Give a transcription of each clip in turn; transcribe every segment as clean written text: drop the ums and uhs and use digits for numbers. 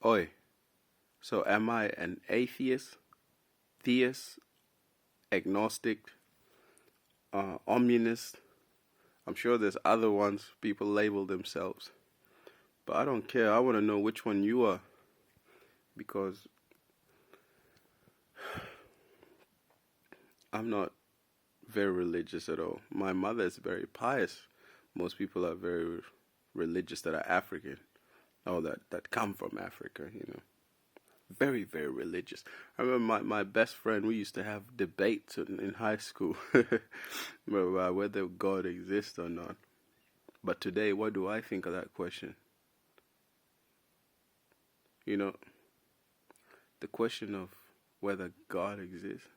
Oi, so am I an atheist, theist, agnostic, omnist? I'm sure there's other ones people label themselves, but I don't care. I want to know which one you are because I'm not very religious at all. My mother is very pious. Most people are very religious that are African or that come from Africa. Very, very religious. I remember my best friend, we used to have debates in high school about whether God exists or not. But today, what do I think of that question? You know, the question of whether God exists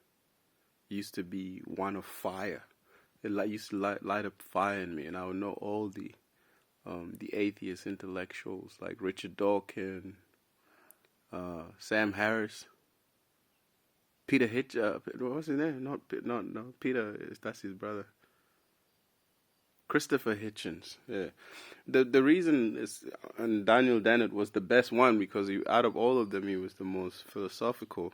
used to be one of fire. It used to light up fire in me, and I would know all the atheist intellectuals like Richard Dawkins, Sam Harris, Peter Hitch. What was his name? Not Peter. That's his brother. Christopher Hitchens. Yeah. The reason is, and Daniel Dennett was the best one because out of all of them, he was the most philosophical.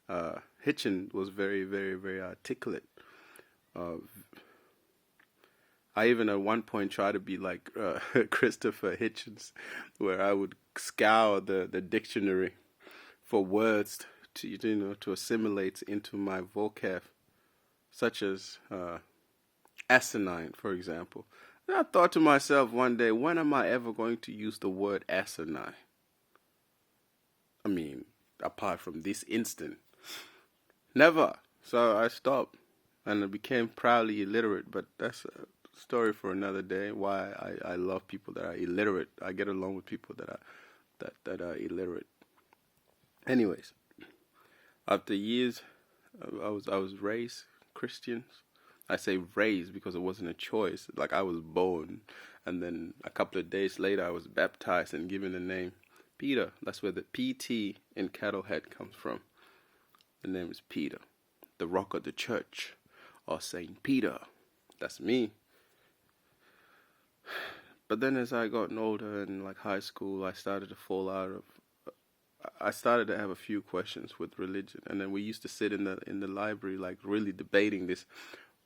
Hitchens was very, very, very articulate. Uh, I even at one point tried to be like Christopher Hitchens, where I would scour the dictionary for words to assimilate into my vocab, such as asinine, for example. And I thought to myself one day, when am I ever going to use the word asinine? I mean, apart from this instant, never. So I stopped, and I became proudly illiterate. But that's a story for another day. Why I love people that are illiterate. I get along with people that are illiterate. Anyways, after years, I was raised Christian. I say raised because it wasn't a choice. Like I was born, and then a couple of days later, I was baptized and given the name Peter. That's where the PT in Kettle comes from. The name is Peter, the rock of the church, or Saint Peter. That's me. But then as I got older in like high school, I started to fall out of. I started to have a few questions with religion, and then we used to sit in the library like really debating this.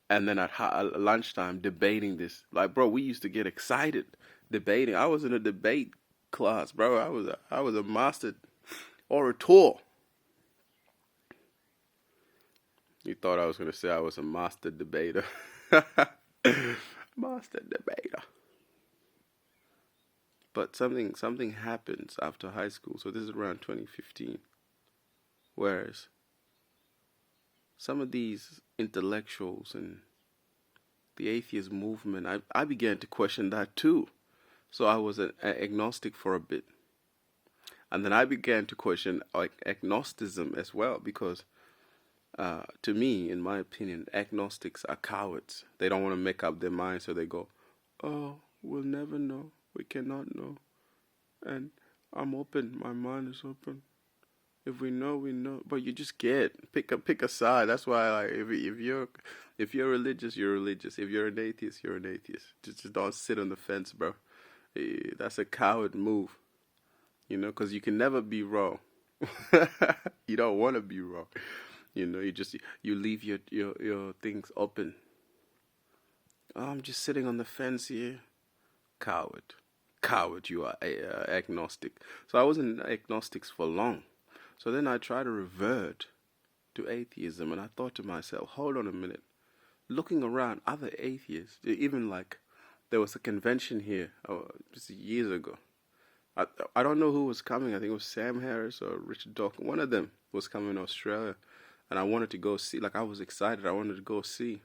And then at lunchtime, debating this. Like, bro, we used to get excited debating. I was in a debate class, bro. I was a master orator. You thought I was going to say I was a master debater. Master debater. But something happens after high school. So this is around 2015. Whereas some of these intellectuals and the atheist movement, I began to question that too. So I was an agnostic for a bit. And then I began to question like agnosticism as well because to me, in my opinion, agnostics are cowards. They don't want to make up their mind, so they go, oh, we'll never know. We cannot know. And I'm open. My mind is open. If we know, we know. But you just get pick a side. That's why, like, if you're religious, you're religious. If you're an atheist, you're an atheist. Just don't sit on the fence, bro. That's a coward move, because you can never be wrong. You don't want to be wrong. You leave your things open. Oh, I'm just sitting on the fence here. Coward, you are agnostic. So I wasn't agnostics for long. So then I tried to revert to atheism, and I thought to myself, hold on a minute. Looking around, other atheists, even like there was a convention here just years ago. I don't know who was coming. I think it was Sam Harris or Richard Dawkins. One of them was coming to Australia, and I wanted to go see. Like I was excited. I wanted to go see.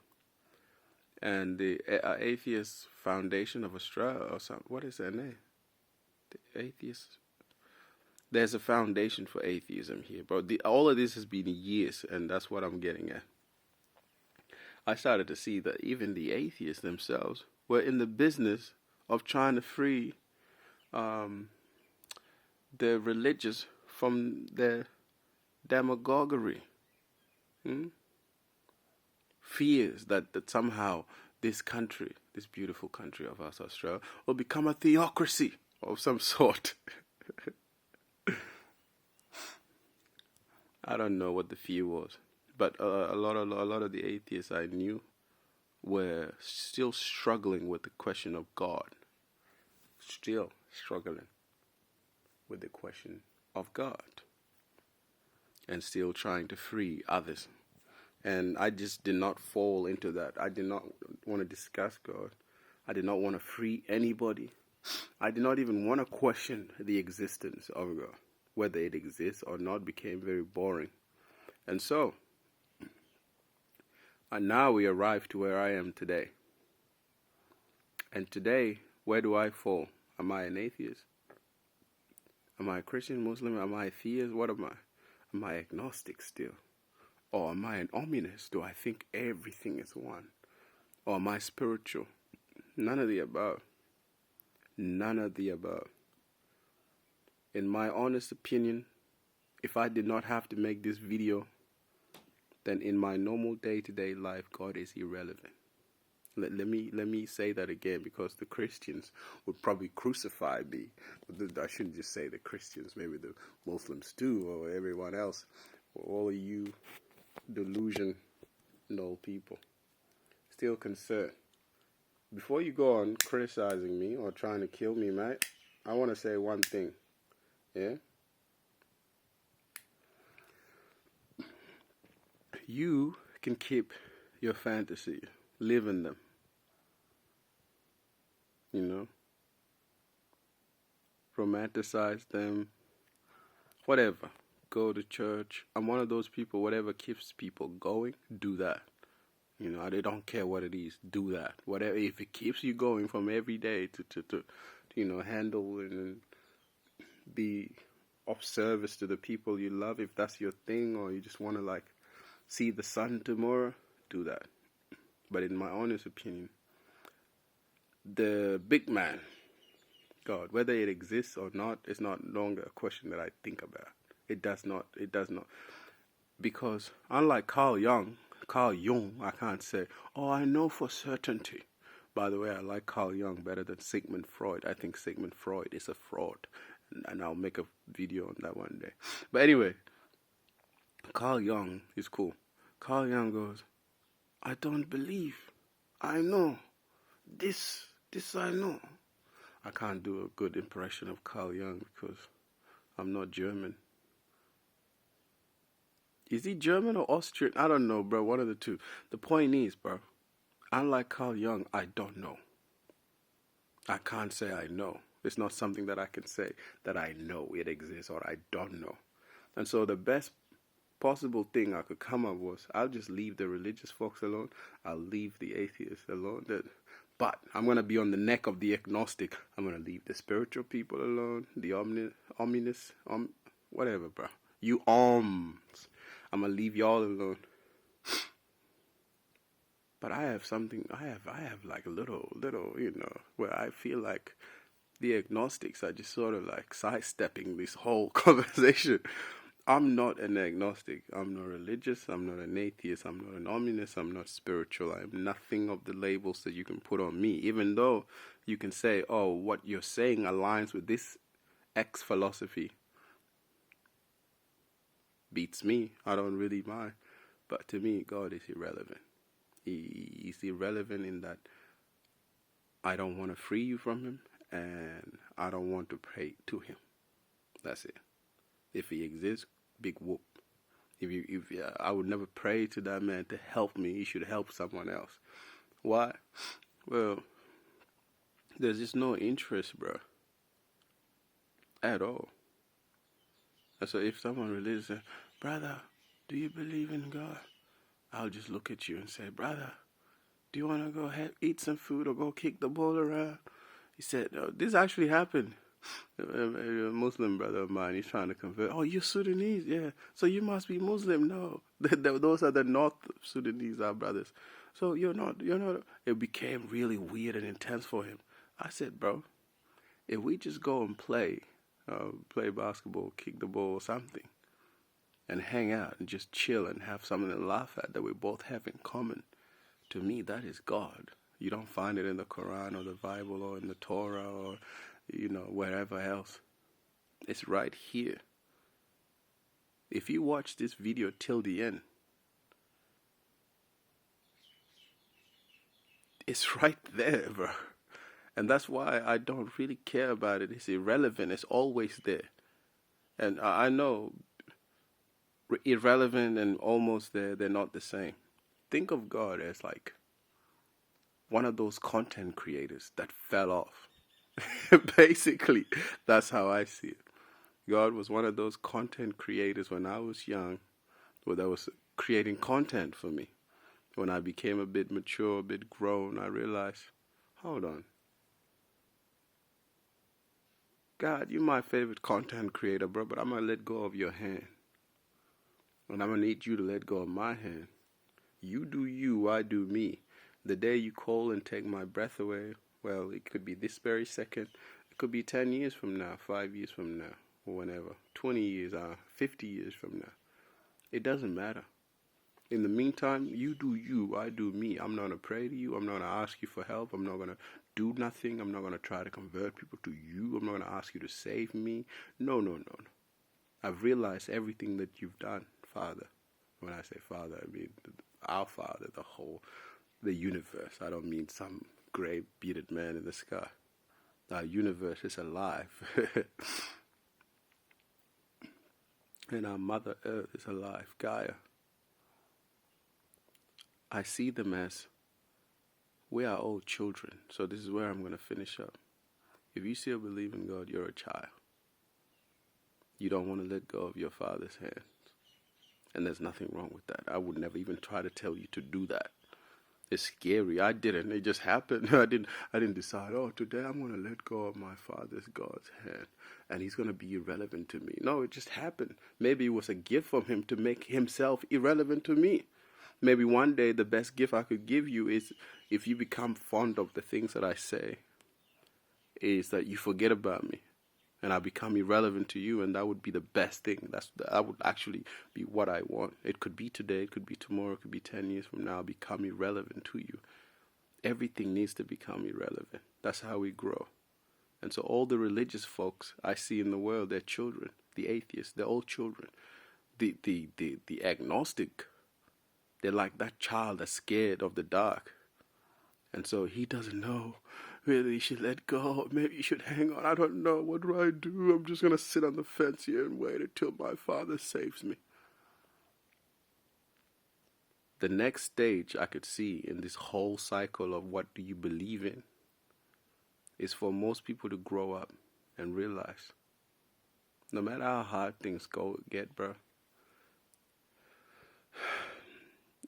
And the Atheist Foundation of Australia or something. What is their name? The Atheist. There's a foundation for atheism here, bro. All of this has been years, and that's what I'm getting at. I started to see that even the atheists themselves were in the business of trying to free the religious from their demagoguery. Fears that somehow this country, this beautiful country of ours, Australia, will become a theocracy of some sort. I don't know what the fear was, but a lot of the atheists I knew were still struggling with the question of God, still struggling with the question of God, and still trying to free others. And I just did not fall into that. I did not want to discuss God. I did not want to free anybody. I did not even want to question the existence of God. Whether it exists or not became very boring. And so, and now we arrive to where I am today. And today, where do I fall? Am I an atheist? Am I a Christian, Muslim? Am I a theist? What am I? Am I agnostic still? Or am I an omnist? Do I think everything is one? Or am I spiritual? None of the above. None of the above. In my honest opinion, if I did not have to make this video, then in my normal day-to-day life, God is irrelevant. Let me say that again, because the Christians would probably crucify me. I shouldn't just say the Christians, maybe the Muslims too, or everyone else, or all of you delusional people. Still concerned. Before you go on criticizing me or trying to kill me, mate, I want to say one thing. Yeah? You can keep your fantasy, live in them. You know? Romanticize them. Whatever. Go to church. I'm one of those people, whatever keeps people going, do that. You know, they don't care what it is, do that. Whatever, if it keeps you going from every day to you know, handle and be of service to the people you love, if that's your thing, or you just want to like see the sun tomorrow, do that. But in my honest opinion, the big man, God, whether it exists or not, is not longer a question that I think about. It does not. Because unlike Carl Jung, I can't say, oh, I know for certainty. By the way, I like Carl Jung better than Sigmund Freud. I think Sigmund Freud is a fraud. And I'll make a video on that one day. But anyway, Carl Jung is cool. Carl Jung goes, I don't believe. I know. This I know. I can't do a good impression of Carl Jung because I'm not German. Is he German or Austrian? I don't know, bro. One of the two. The point is, bro, unlike Carl Jung, I don't know. I can't say I know. It's not something that I can say that I know it exists or I don't know. And so the best possible thing I could come up was, I'll just leave the religious folks alone. I'll leave the atheists alone. But I'm going to be on the neck of the agnostic. I'm going to leave the spiritual people alone. The ominous, whatever, bro. You alms. I'm going to leave y'all alone. But I have something, I have like a little, you know, where I feel like the agnostics are just sort of like sidestepping this whole conversation. I'm not an agnostic. I'm not religious. I'm not an atheist. I'm not an ominous. I'm not spiritual. I'm nothing of the labels that you can put on me. Even though you can say, oh, what you're saying aligns with this X philosophy. Beats me. I don't really mind. But to me, God is irrelevant. He's irrelevant in that I don't want to free you from him, and I don't want to pray to him. That's it. If he exists, big whoop. I would never pray to that man to help me. He should help someone else. Why? Well, there's just no interest, bro. At all. And so if someone religious says, brother, do you believe in God? I'll just look at you and say, brother, do you want to go eat some food or go kick the ball around? He said, no, this actually happened. A Muslim brother of mine, he's trying to convert. Oh, you're Sudanese? Yeah. So you must be Muslim? No. Those are the North Sudanese, our brothers. So you're not. It became really weird and intense for him. I said, bro, if we just go and play basketball, kick the ball or something, and hang out and just chill and have something to laugh at that we both have in common, to me, that is God. You don't find it in the Quran or the Bible or in the Torah or, you know, wherever else. It's right here. If you watch this video till the end, it's right there, bro. And that's why I don't really care about it. It's irrelevant. It's always there. And I know irrelevant and almost there, they're not the same. Think of God as like one of those content creators that fell off. Basically, that's how I see it. God was one of those content creators when I was young, where that was creating content for me. When I became a bit mature, a bit grown, I realized, hold on. God, you're my favorite content creator, bro, but I'm going to let go of your hand. And I'm going to need you to let go of my hand. You do you, I do me. The day you call and take my breath away, well, it could be this very second. It could be 10 years from now, 5 years from now, or whenever. 20 years, 50 years from now. It doesn't matter. In the meantime, you do you, I do me. I'm not going to pray to you. I'm not going to ask you for help. I'm not going to do nothing. I'm not going to try to convert people to you. I'm not going to ask you to save me. No. I've realized everything that you've done, Father. When I say Father, I mean our Father, the universe. I don't mean some gray bearded man in the sky. Our universe is alive. And our Mother Earth is alive, Gaia. I see them as, we are all children. So this is where I'm going to finish up. If you still believe in God, you're a child. You don't want to let go of your Father's hands. And there's nothing wrong with that. I would never even try to tell you to do that. It's scary. I didn't. It just happened. I didn't decide, today I'm going to let go of my Father's God's hand. And he's going to be irrelevant to me. No, it just happened. Maybe it was a gift from him to make himself irrelevant to me. Maybe one day the best gift I could give you is, if you become fond of the things that I say, is that you forget about me and I become irrelevant to you, and that would be the best thing. That would actually be what I want. It could be today, it could be tomorrow, it could be 10 years from now. I'll become irrelevant to you. Everything needs to become irrelevant. That's how we grow. And so all the religious folks I see in the world, they're children. The atheists, they're all children. The agnostic, they're like that child that's scared of the dark. And so he doesn't know whether he should let go. Maybe he should hang on. I don't know. What do I do? I'm just going to sit on the fence here and wait until my Father saves me. The next stage I could see in this whole cycle of what do you believe in is for most people to grow up and realize, no matter how hard things get, bro,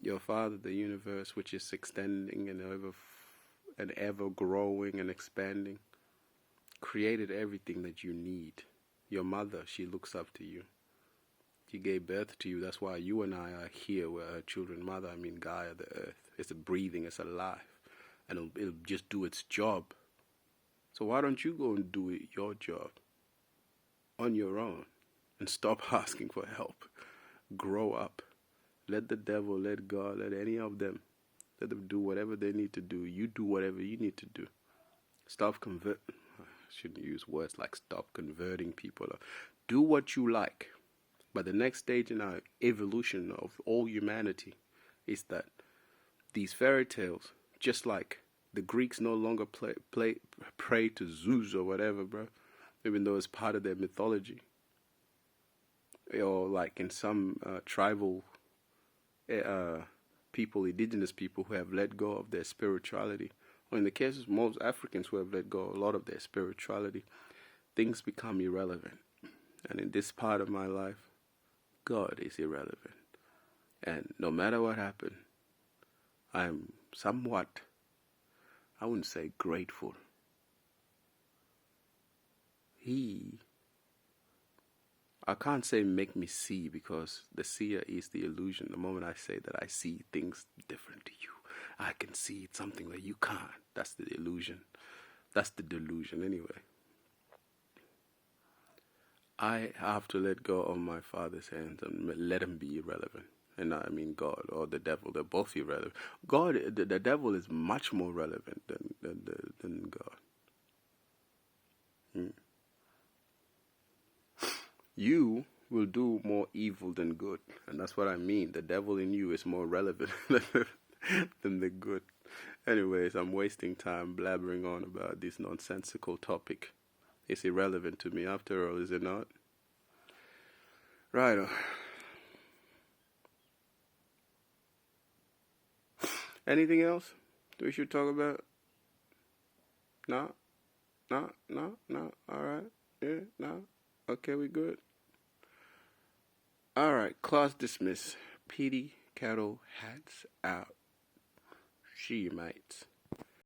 your Father, the universe, which is extending and ever growing and expanding, created everything that you need. Your mother, she looks up to you. She gave birth to you. That's why you and I are here. We're her children. Mother, I mean Gaia, the earth. It's breathing, it's alive. And it'll just do its job. So why don't you go and do your job on your own and stop asking for help? Grow up. Let the devil, let God, let any of them, let them do whatever they need to do. You do whatever you need to do. Stop I shouldn't use words like stop converting people. Do what you like. But the next stage in our evolution of all humanity is that these fairy tales, just like the Greeks no longer pray to Zeus or whatever, bro, even though it's part of their mythology. Or like in some tribal people, indigenous people who have let go of their spirituality, or in the case of most Africans who have let go a lot of their spirituality, things become irrelevant. And in this part of my life, God is irrelevant. And no matter what happened, I'm somewhat, I wouldn't say grateful. I can't say make me see, because the seer is the illusion. The moment I say that I see things different to you, I can see something that you can't. That's the illusion. That's the delusion anyway. I have to let go of my Father's hands and let him be irrelevant. And I mean God or the devil, they're both irrelevant. God, the devil is much more relevant than God. you will do more evil than good. And that's what I mean. The devil in you is more relevant than the good. Anyways, I'm wasting time blabbering on about this nonsensical topic. It's irrelevant to me after all, is it not? Right. Anything else we should talk about? No? No? No? No? Alright. Yeah? No? Okay, we good? Alright, class dismissed. PD Kettle hats out. See you, mates.